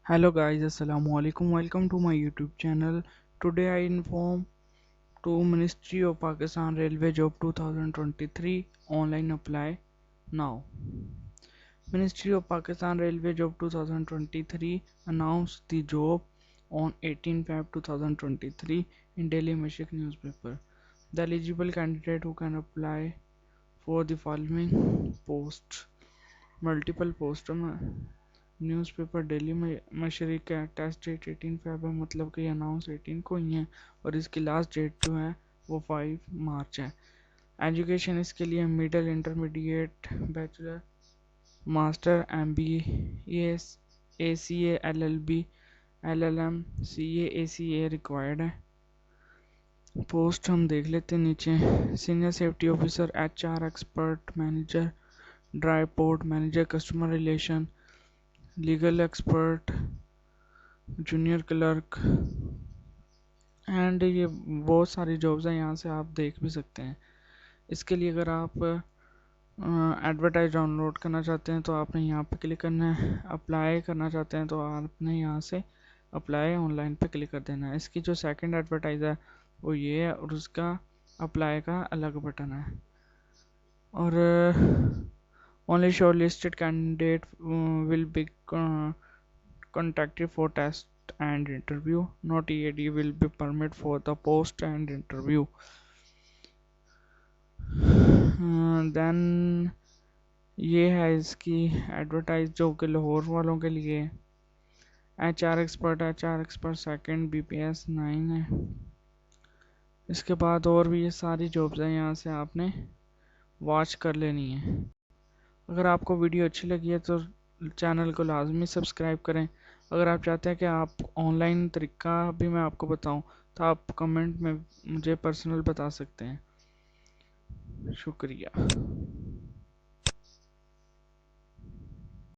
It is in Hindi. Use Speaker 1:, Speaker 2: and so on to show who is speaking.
Speaker 1: Hello guys, assalamu alaikum. Welcome to my YouTube channel. Today I inform to Ministry of Pakistan Railway Job 2023 online apply now. Ministry of Pakistan Railway Job 2023 announced the job on 18 Feb 2023 in Daily Mashik newspaper. The eligible candidate who can apply for the following posts. Multiple posts newspaper daily में मशरक़ का टेस्ट डेट 18 फेब है, मतलब कि अनाउंस 18 को ही है और इसकी लास्ट डेट जो है वो 5 मार्च है। एजुकेशन इसके लिए middle intermediate bachelor master MBA ACA LLB LLM CA ACA required है। पोस्ट हम देख लेते हैं नीचे। Senior safety officer HR expert manager dry port manager customer relation legal expert junior clerk and ये बहुत सारी जॉब्स हैं, यहाँ से आप देख भी सकते हैं। इसके लिए अगर आप एडवर्टाइज डाउनलोड करना चाहते हैं तो आपने यहाँ पे क्लिक करना है। अप्लाई करना चाहते हैं तो आपने यहाँ से अप्लाई ऑनलाइन पे क्लिक कर देना है। इसकी जो सेकंड एडवर्टाइज है वो ये है और उसका अप्लाई का अलग बटन है। और only shortlisted candidate will be contacted for test and interview. Not EAD will be permit for the post and interview. Then ये है इसकी एडवर्टाइज जो कि लाहौर वालों के लिए। HR एक्सपर्ट सेकंड BPS 9 है। इसके बाद और भी ये सारी जॉब्स हैं, यहाँ से आपने वॉच कर लेनी है। अगर आपको वीडियो अच्छी लगी है तो चैनल को लाजमी सब्सक्राइब करें। अगर आप चाहते हैं कि आप ऑनलाइन तरीका भी मैं आपको बताऊं तो आप कमेंट में मुझे पर्सनल बता सकते हैं। शुक्रिया।